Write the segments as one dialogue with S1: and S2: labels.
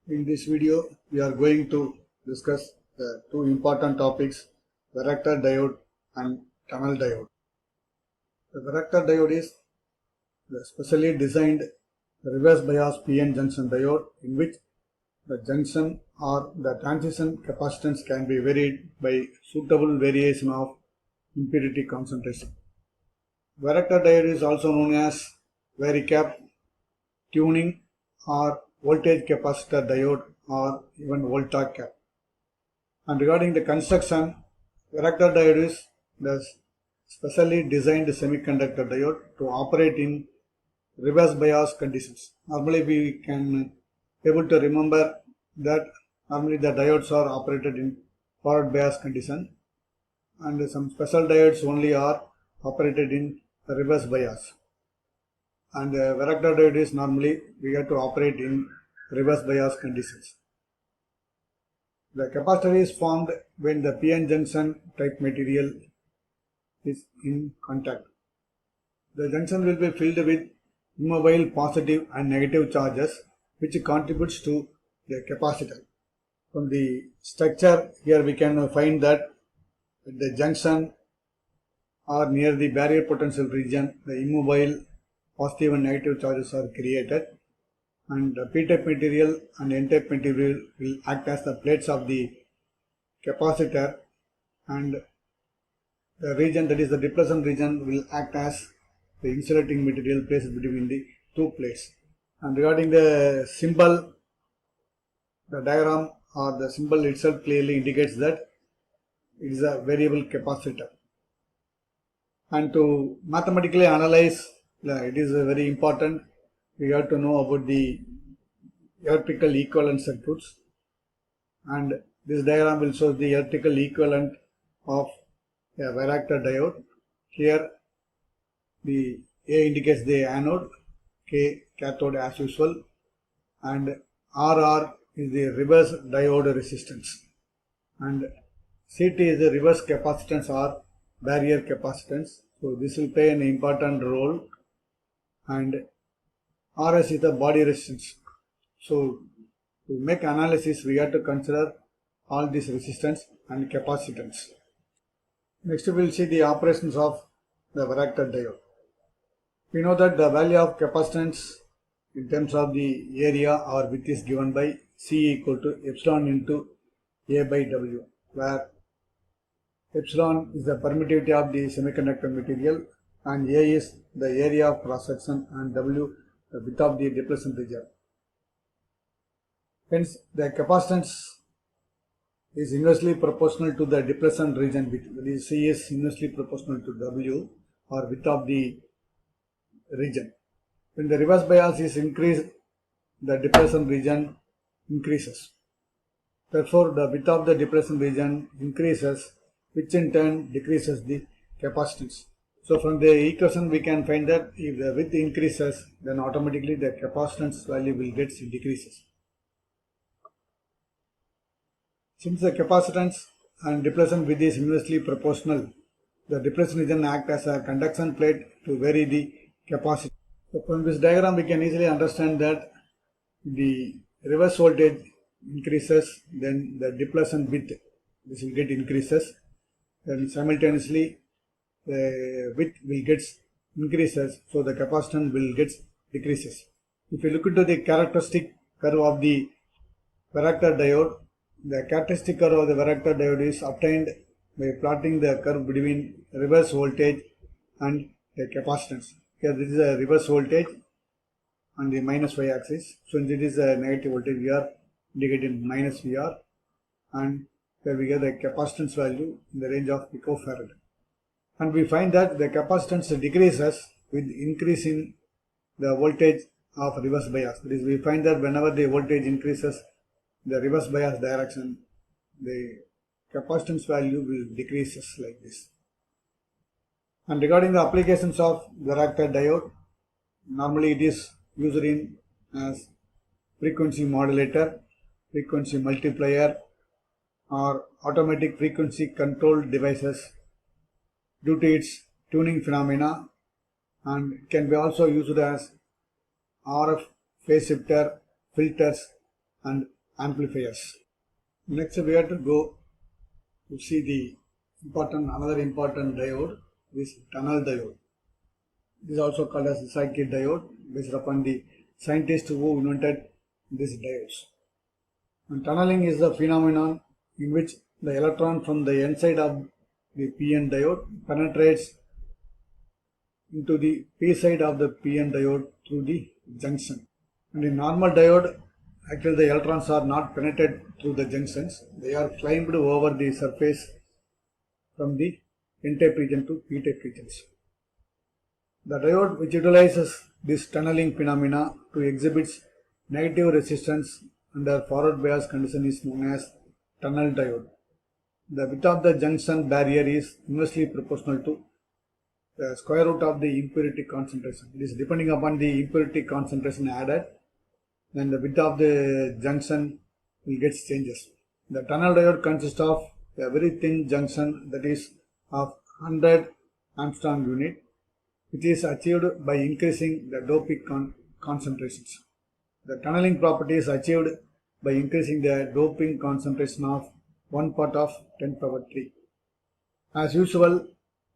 S1: In this video, we are going to discuss the two important topics, varactor diode and tunnel diode. The varactor diode is the specially designed reverse bias PN junction diode in which the junction or the transition capacitance can be varied by suitable variation of impurity concentration. Varactor diode is also known as varicap, tuning or voltage capacitor diode or even volta cap. And regarding the construction, varactor diode is the specially designed semiconductor diode to operate in reverse bias conditions. Normally we can able to remember that normally the diodes are operated in forward bias condition and some special diodes only are operated in reverse bias. And varactor diode is normally we have to operate in reverse bias conditions. The capacitor is formed when the PN junction type material is in contact. The junction will be filled with immobile positive and negative charges which contributes to the capacitor. From the structure here we can find that at the junction or near the barrier potential region the immobile positive and negative charges are created, and the P-type material and N-type material will act as the plates of the capacitor, and the region, that is the depletion region, will act as the insulating material placed between the two plates. And regarding the symbol, the diagram or the symbol itself clearly indicates that it is a variable capacitor. And to mathematically analyze, it is very important. We have to know about the electrical equivalent circuits, and this diagram will show the electrical equivalent of a varactor diode. Here the A indicates the anode, K cathode as usual, and RR is the reverse diode resistance, and CT is the reverse capacitance or barrier capacitance. So this will play an important role, and RS is the body resistance. So to make analysis we have to consider all these resistance and capacitance. Next we will see the operations of the varactor diode. We know that the value of capacitance in terms of the area or width is given by C equal to epsilon into A by W, where epsilon is the permittivity of the semiconductor material and A is the area of cross section and W the width of the depletion region. Hence the capacitance is inversely proportional to the depletion region width. That is, C is inversely proportional to W or width of the region. When the reverse bias is increased, the depletion region increases. Therefore, the width of the depletion region increases, which in turn decreases the capacitance. So from the equation we can find that if the width increases, then automatically the capacitance value will get decreases. Since the capacitance and depletion width is inversely proportional, the depletion region acts as a conduction plate to vary the capacitance. So from this diagram we can easily understand that the reverse voltage increases, then the depletion width, this will get increases, then simultaneously the width will get increases, so the capacitance will get decreases. If you look into the characteristic curve of the varactor diode, the characteristic curve of the varactor diode is obtained by plotting the curve between reverse voltage and the capacitance. Here this is a reverse voltage on the minus y axis. So it is a negative voltage, we are indicating minus VR, and here we get the capacitance value in the range of picofarad. And we find that the capacitance decreases with increase in the voltage of reverse bias. That is, we find that whenever the voltage increases the reverse bias direction, the capacitance value will decreases like this. And regarding the applications of varactor diode, normally it is used in as frequency modulator, frequency multiplier, or automatic frequency control devices due to its tuning phenomena, and it can be also used as RF phase shifter, filters, and amplifiers. Next we have to go to see the another important diode, this tunnel diode. This is also called as the Schottky diode based upon the scientist who invented these diodes. And tunneling is the phenomenon in which the electron from the N side of the PN diode penetrates into the P side of the PN diode through the junction. And in normal diode, actually the electrons are not penetrated through the junctions. They are climbed over the surface from the N-type region to P-type regions. The diode which utilizes this tunneling phenomena to exhibit negative resistance under forward bias condition is known as tunnel diode. The width of the junction barrier is inversely proportional to the square root of the impurity concentration. It is depending upon the impurity concentration added, then the width of the junction will get changes. The tunnel diode consists of a very thin junction that is of 100 Armstrong unit, which is achieved by increasing the doping concentrations. The tunneling property is achieved by increasing the doping concentration of 1 part of 10 power 3. As usual,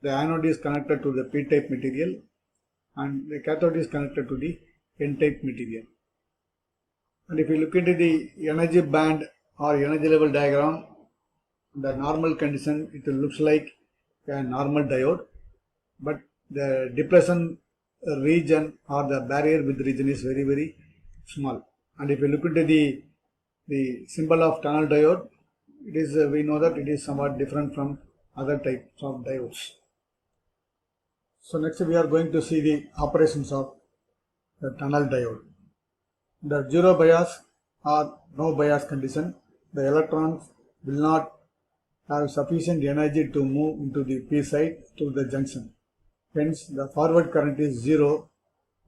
S1: the anode is connected to the P-type material and the cathode is connected to the N-type material. And if you look into the energy band or energy level diagram, the normal condition, it looks like a normal diode, but the depression region or the barrier width region is very, very small. And if you look into the symbol of tunnel diode, it is we know that it is somewhat different from other types of diodes. So next we are going to see the operations of the tunnel diode. The zero bias or no bias condition, the electrons will not have sufficient energy to move into the P side through the junction. Hence, the forward current is zero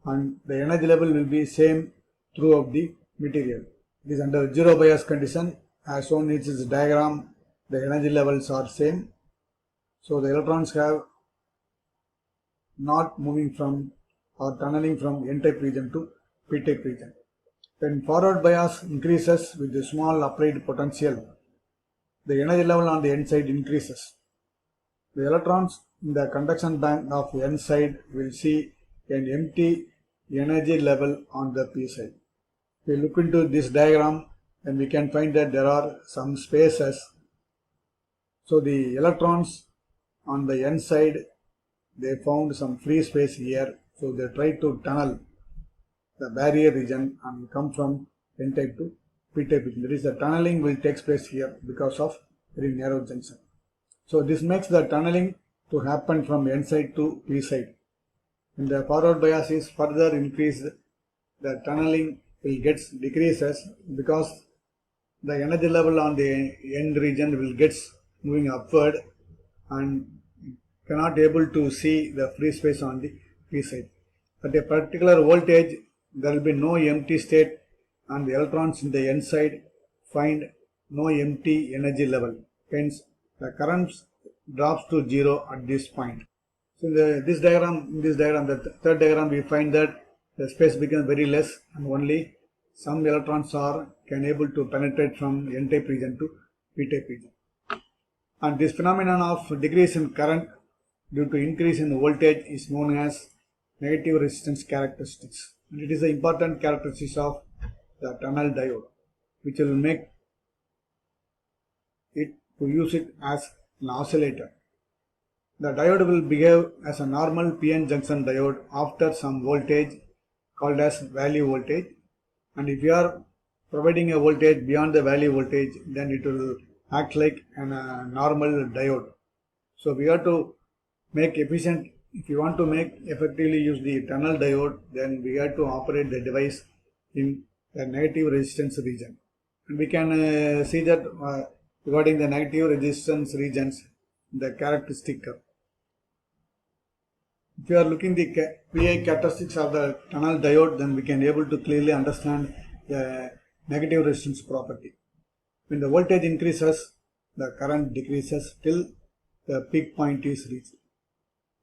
S1: and the energy level will be same throughout the material. It is under zero bias condition. As shown in this diagram, the energy levels are same. So the electrons have not moving from or tunneling from N-type region to P-type region. When forward bias increases with the small applied potential, the energy level on the N side increases. The electrons in the conduction band of N side will see an empty energy level on the P side. If we look into this diagram, then we can find that there are some spaces. So the electrons on the N side, they found some free space here. So they tried to tunnel the barrier region and come from N-type to P-type region. That is, the tunneling will take place here because of very narrow junction. So this makes the tunneling to happen from N side to P side. When the forward bias is further increased, the tunneling will get decreases because the energy level on the N region will get moving upward and cannot able to see the free space on the P side. At a particular voltage, there will be no empty state and the electrons in the N side find no empty energy level. Hence, the current drops to zero at this point. So in this diagram, the third diagram, we find that the space becomes very less and only some electrons can able to penetrate from N-type region to P-type region. And this phenomenon of decrease in current due to increase in voltage is known as negative resistance characteristics. And it is the important characteristics of the tunnel diode, which will make it to use it as an oscillator. The diode will behave as a normal PN junction diode after some voltage called as value voltage, and if you are providing a voltage beyond the value voltage, then it will act like a normal diode. So we have to make efficient, if you want to make effectively use the tunnel diode, then we have to operate the device in the negative resistance region. And we can see that regarding the negative resistance regions, the characteristic curve. If you are looking the PI characteristics of the tunnel diode, then we can able to clearly understand the negative resistance property. When the voltage increases, the current decreases till the peak point is reached.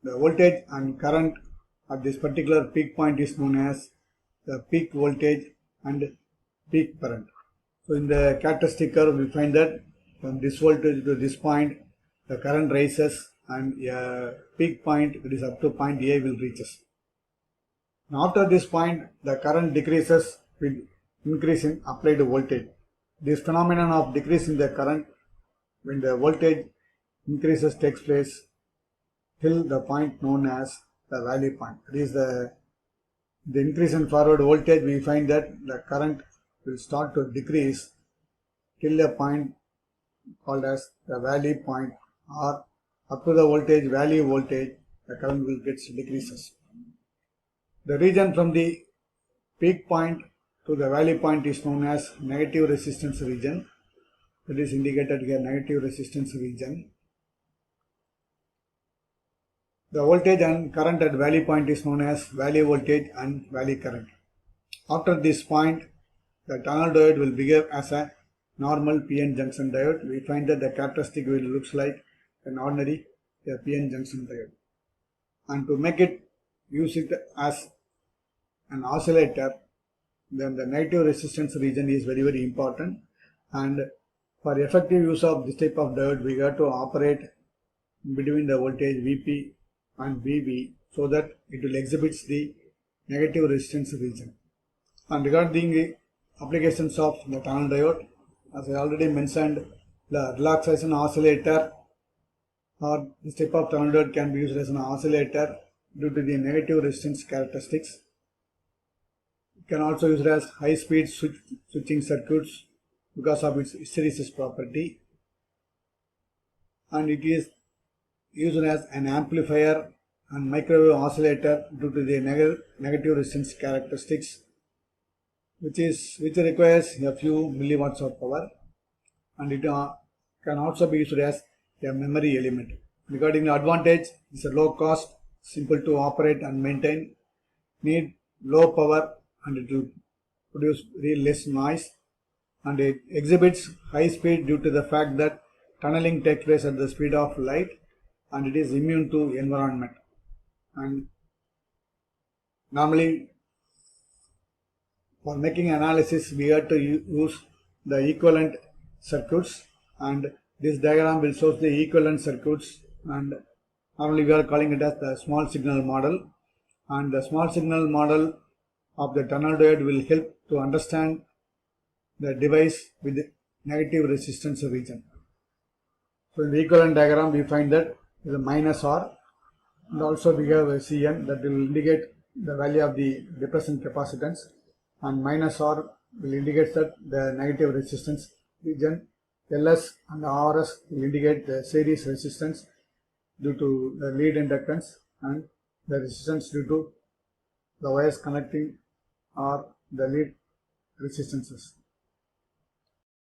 S1: The voltage and current at this particular peak point is known as the peak voltage and peak current. So in the characteristic curve, we find that from this voltage to this point, the current rises and a peak point, that is up to point A, will reaches. Now after this point, the current decreases with increase in applied voltage. This phenomenon of decrease in the current when the voltage increases takes place till the point known as the valley point. That is the increase in forward voltage, we find that the current will start to decrease till a point called as the valley point, or up to the voltage, valley voltage, the current will get decreases. The region from the peak point to the valley point is known as negative resistance region. That is indicated here, negative resistance region. The voltage and current at valley point is known as valley voltage and valley current. After this point, the tunnel diode will behave as a normal PN junction diode. We find that the characteristic will looks like an ordinary PN junction diode. And to make it use it as an oscillator, then the negative resistance region is very, very important. And for effective use of this type of diode, we have to operate between the voltage VP and VB so that it will exhibit the negative resistance region. And regarding the applications of the tunnel diode, as I already mentioned, the relaxation oscillator or this type of tunnel diode can be used as an oscillator due to the negative resistance characteristics. It can also be used as high speed switching circuits because of its hysteresis property, and it is used as an amplifier and microwave oscillator due to the negative resistance characteristics, which requires a few milliwatts of power, and it can also be used as a memory element. Regarding the advantage, it's a low cost, simple to operate and maintain, need low power, and it will produce very less noise, and it exhibits high speed due to the fact that tunneling takes place at the speed of light, and it is immune to environment. And normally for making analysis, we have to use the equivalent circuits, and this diagram will show the equivalent circuits, and normally we are calling it as the small signal model. And the small signal model of the tunnel diode will help to understand the device with the negative resistance region. So in the equivalent diagram, we find that is a minus R, and also we have a Cn that will indicate the value of the depressant capacitance, and minus R will indicate that the negative resistance region. Ls and Rs will indicate the series resistance due to the lead inductance, and the resistance due to the wires connecting or the lead resistances.